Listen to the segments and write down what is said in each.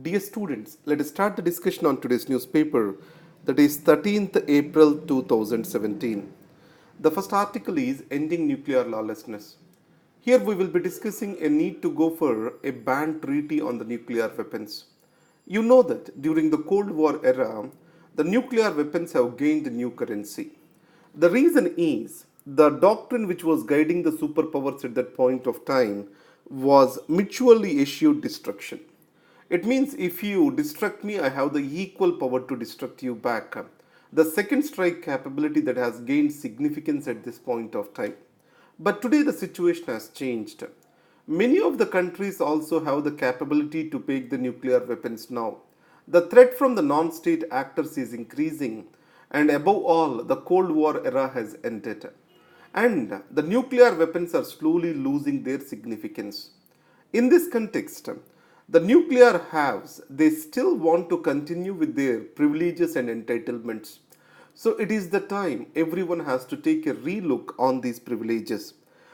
Dear students, let us start the discussion on today's newspaper, that is 13th April 2017. The first article is Ending Nuclear Lawlessness. Here we will be discussing a need to go for a ban treaty on the nuclear weapons. You know that during the Cold War era, the nuclear weapons have gained new currency. The reason is the doctrine which was guiding the superpowers at that point of time was mutually assured destruction. It means if you destruct me, I have the equal power to destruct you back. The second strike capability that has gained significance at this point of time. But today the situation has changed. Many of the countries also have the capability to make the nuclear weapons now. The threat from the non state actors is increasing, and above all, the Cold War era has ended. And the nuclear weapons are slowly losing their significance. In this context, the nuclear haves, they still want to continue with their privileges and entitlements. So it is the time everyone has to take a relook on these privileges.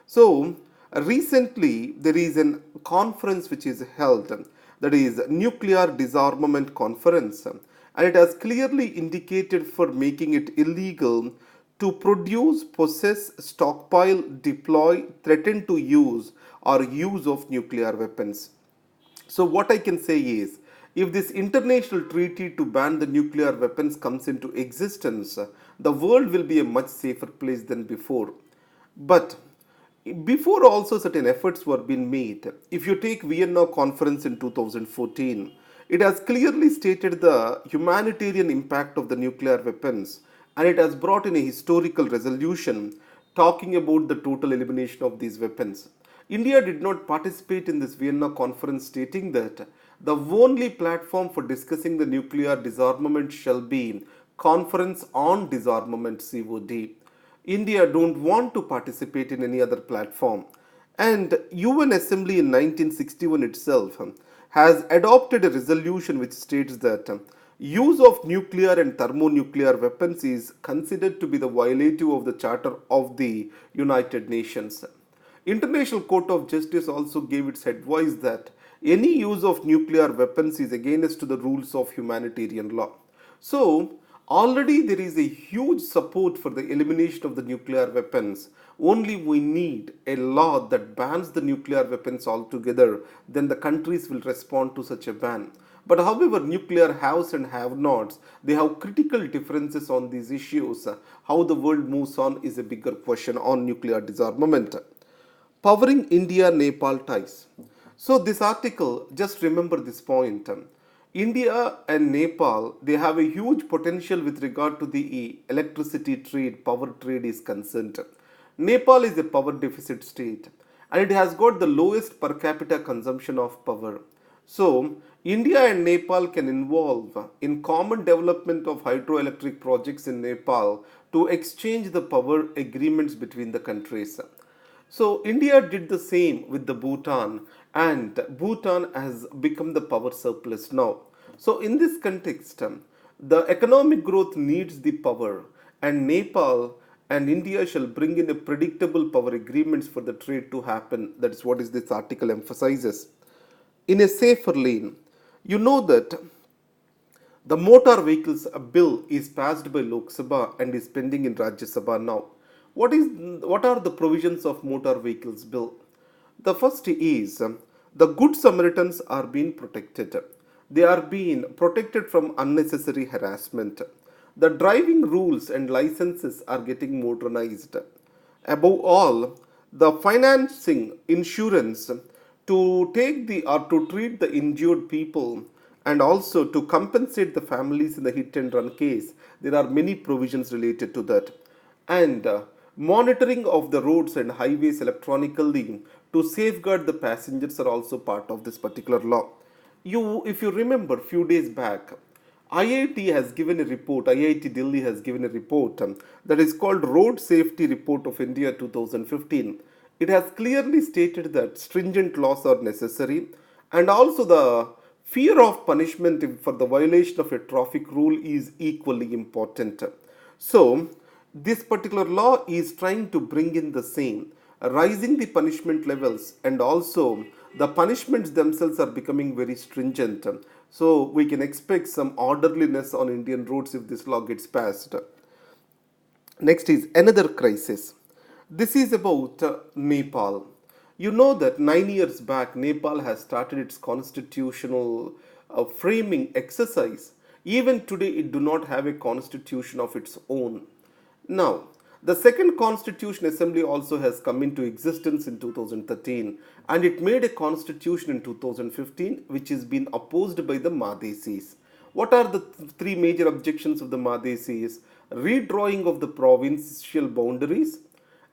So recently there is a conference which is held, that is nuclear disarmament conference, and it has clearly indicated for making it illegal to produce, possess, stockpile, deploy, threaten to use or use of nuclear weapons. So, what I can say is, if this international treaty to ban the nuclear weapons comes into existence, the world will be a much safer place than before. But before also certain efforts were being made. If you take Vienna conference in 2014, it has clearly stated the humanitarian impact of the nuclear weapons, and it has brought in a historical resolution talking about the total elimination of these weapons. India did not participate in this Vienna conference, stating that the only platform for discussing the nuclear disarmament shall be Conference on Disarmament COD. India don't want to participate in any other platform. And UN Assembly in 1961 itself has adopted a resolution which states that use of nuclear and thermonuclear weapons is considered to be the violative of the Charter of the United Nations. International Court of Justice also gave its advice that any use of nuclear weapons is against the rules of humanitarian law. So, already there is a huge support for the elimination of the nuclear weapons. Only we need a law that bans the nuclear weapons altogether, then the countries will respond to such a ban. But however, nuclear haves and have nots, they have critical differences on these issues. How the world moves on is a bigger question on nuclear disarmament. Powering India Nepal ties. So, this article, just remember this point. India and Nepal, they have a huge potential with regard to the electricity trade, power trade is concerned. Nepal is a power deficit state, and it has got the lowest per capita consumption of power. So, India and Nepal can involve in common development of hydroelectric projects in Nepal to exchange the power agreements between the countries. So India did the same with the Bhutan, and Bhutan has become the power surplus now. So in this context, the economic growth needs the power, and Nepal and India shall bring in a predictable power agreements for the trade to happen. That is what is this article emphasizes. In a safer lane, you know that the motor vehicles bill is passed by Lok Sabha and is pending in Rajya Sabha now. What are the provisions of motor vehicles bill? The first is the good Samaritans are being protected. They are being protected from unnecessary harassment. The driving rules and licenses are getting modernized. Above all, the financing insurance to take the or to treat the injured people and also to compensate the families in the hit and run case, there are many provisions related to that. And monitoring of the roads and highways electronically to safeguard the passengers are also part of this particular law. If you remember, few days back, IIT has given a report. IIT Delhi has given a report that is called Road Safety Report of India 2015. It has clearly stated that stringent laws are necessary, and also the fear of punishment for the violation of a traffic rule is equally important. So, this particular law is trying to bring in the same, rising the punishment levels and also The punishments themselves are becoming very stringent. So we can expect some orderliness on Indian roads if this law gets passed. Next is another crisis. This is about Nepal. You know that 9 years back, Nepal has started its constitutional framing exercise. Even today, it do not have a constitution of its own. Now, the second Constitution Assembly also has come into existence in 2013 and it made a constitution in 2015 which is being opposed by the Madhesis. What are the three major objections of the Madhesis? Redrawing of the provincial boundaries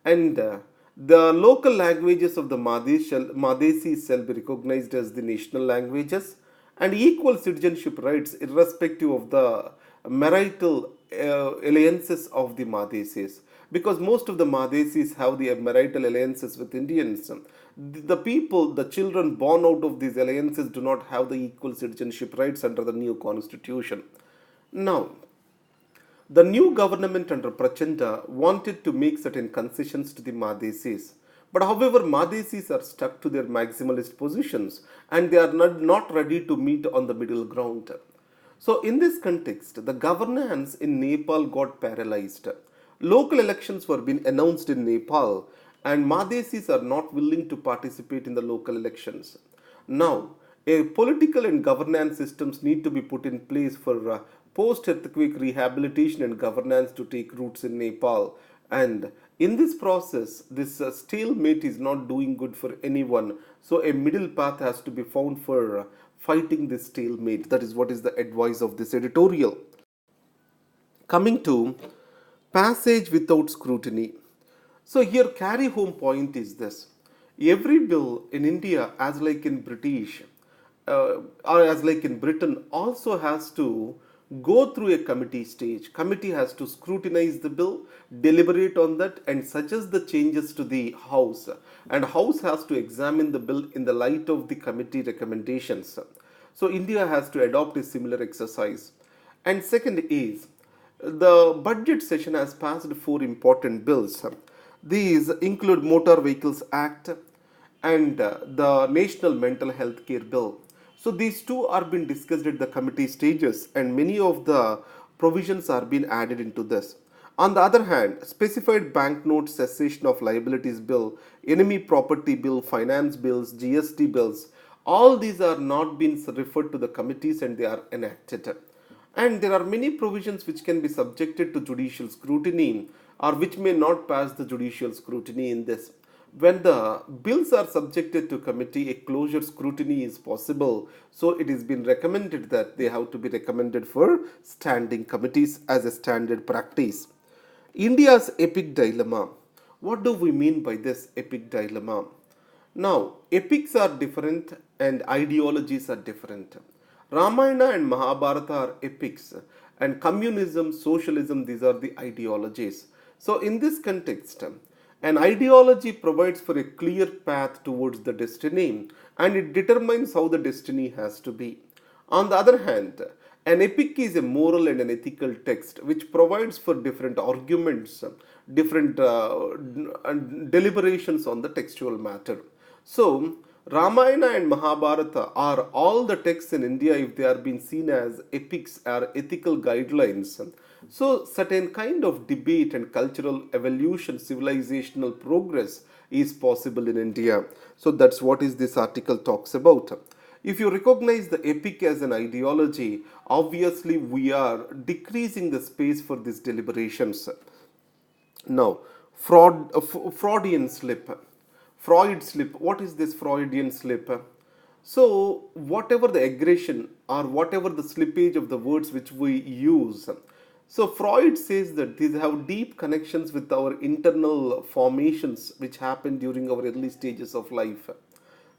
and the local languages of the Madhesis shall be recognized as the national languages and equal citizenship rights irrespective of the marital alliances of the Madhesis. Because most of the Madhesis have the marital alliances with Indians. The people, the children born out of these alliances do not have the equal citizenship rights under the new constitution. Now, the new government under Prachanda wanted to make certain concessions to the Madhesis. But however, Madhesis are stuck to their maximalist positions and they are not ready to meet on the middle ground. So, in this context, the governance in Nepal got paralyzed. Local elections were being announced in Nepal and Madhesis are not willing to participate in the local elections. Now, a political and governance systems need to be put in place for post-earthquake rehabilitation and governance to take roots in Nepal. And in this process, this stalemate is not doing good for anyone. So a middle path has to be found for fighting this stalemate. That is what is the advice of this editorial. Coming to passage without scrutiny. So here carry home point is this. Every bill in India, as like in British, or as like in Britain, also has to go through a committee stage. Committee has to scrutinize the bill, deliberate on that and suggest the changes to the House. And House has to examine the bill in the light of the committee recommendations. So India has to adopt a similar exercise. And second is, the budget session has passed four important bills. These include Motor Vehicles Act and the National Mental Health Care Bill. So these two are being discussed at the committee stages and many of the provisions are being added into this. On the other hand, specified banknote cessation of liabilities bill, enemy property bill, finance bills, GST bills, all these are not being referred to the committees and they are enacted. And there are many provisions which can be subjected to judicial scrutiny or which may not pass the judicial scrutiny in this. When the bills are subjected to committee, a closure scrutiny is possible. So it has been recommended that they have to be recommended for standing committees as a standard practice. India's epic dilemma. What do we mean by this epic dilemma? Now, epics are different and ideologies are different. Ramayana and Mahabharata are epics, and communism, socialism, these are the ideologies. So, in this context, an ideology provides for a clear path towards the destiny and it determines how the destiny has to be. On the other hand, an epic is a moral and an ethical text which provides for different arguments, different deliberations on the textual matter. So, Ramayana and Mahabharata are all the texts in India if they are being seen as epics or ethical guidelines. So, certain kind of debate and cultural evolution, civilizational progress is possible in India. So, that's what is this article talks about. If you recognize the epic as an ideology, obviously we are decreasing the space for these deliberations. Now, Freudian slip. Freud slip. What is this Freudian slip? So, whatever the aggression or whatever the slippage of the words which we use. So, Freud says that these have deep connections with our internal formations which happen during our early stages of life.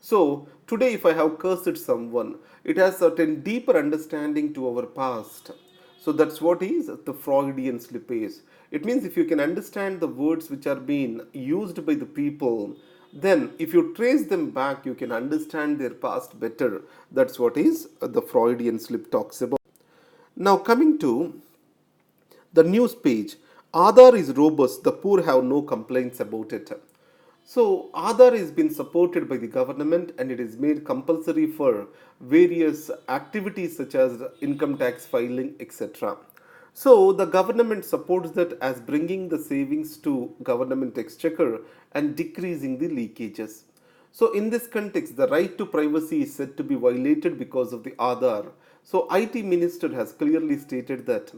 So, today if I have cursed someone, it has certain deeper understanding to our past. So, that's what is the Freudian slippage. It means if you can understand the words which are being used by the people, then if you trace them back, you can understand their past better. That's what is the Freudian slip talks about. Now, coming to the news page, Aadhaar is robust, the poor have no complaints about it. So Aadhaar is been supported by the government and it is made compulsory for various activities such as income tax filing, etc. So the government supports that as bringing the savings to government exchequer and decreasing the leakages. So in this context, the right to privacy is said to be violated because of the Aadhaar. So IT Minister has clearly stated that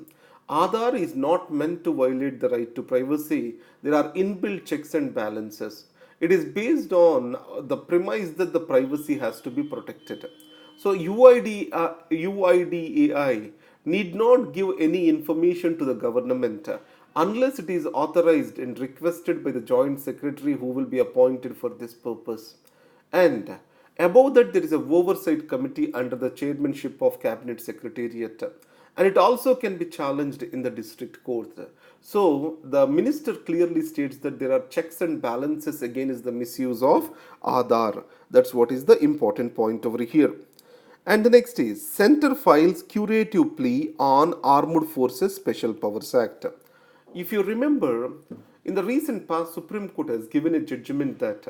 Aadhaar is not meant to violate the right to privacy. There are inbuilt checks and balances. It is based on the premise that the privacy has to be protected. So UIDAI need not give any information to the government unless it is authorized and requested by the joint secretary who will be appointed for this purpose. And above that, there is a oversight committee under the chairmanship of cabinet secretariat, and it also can be challenged in the district court. So the minister clearly states that there are checks and balances against the misuse of Aadhaar. That's what is the important point over here. And the next is Center files curative plea on Armed Forces Special Powers Act. If you remember, in the recent past, Supreme Court has given a judgment that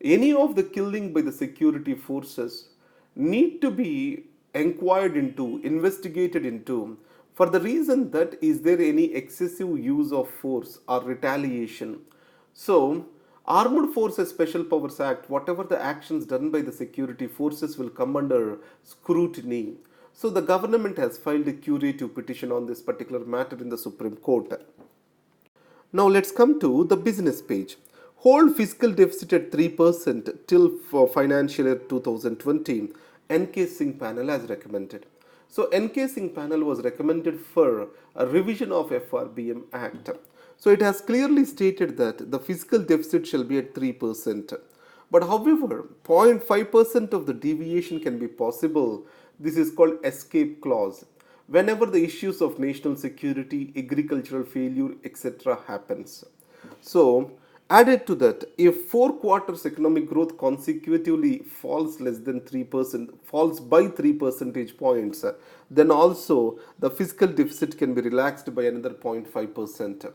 any of the killing by the security forces need to be inquired into, investigated into, for the reason that is there any excessive use of force or retaliation. So, Armed Forces Special Powers Act, whatever the actions done by the security forces will come under scrutiny. So, the government has filed a curative petition on this particular matter in the Supreme Court. Now let's come to the business page. Hold fiscal deficit at 3% till for financial year 2020, NK Singh panel has recommended. So NK Singh panel was recommended for a revision of FRBM Act. So it has clearly stated that the fiscal deficit shall be at 3%. But however, 0.5% of the deviation can be possible. This is called escape clause whenever the issues of national security, agricultural failure, etc. happens. So, added to that, if 4 quarters economic growth consecutively falls less than 3%, falls by 3 percentage points, then also the fiscal deficit can be relaxed by another 0.5%.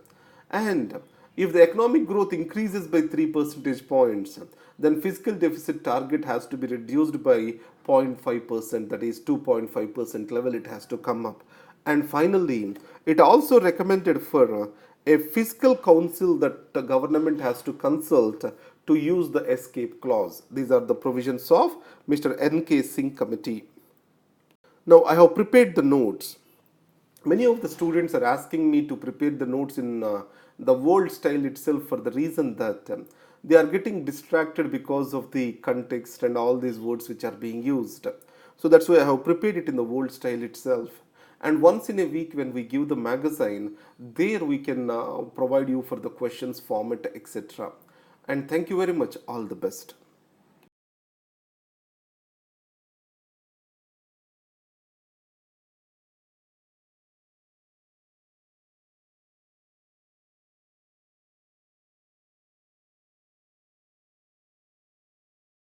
And if the economic growth increases by 3 percentage points, then fiscal deficit target has to be reduced by 0.5%, that is 2.5% level it has to come up. And finally, it also recommended for a fiscal council that the government has to consult to use the escape clause. These are the provisions of Mr. N.K. Singh committee. Now I have prepared the notes. Many of the students are asking me to prepare the notes in the world style itself for the reason that they are getting distracted because of the context and all these words which are being used. So that's why I have prepared it in the world style itself. And once in a week when we give the magazine, there we can provide you for the questions format, etc. And thank you very much. All the best.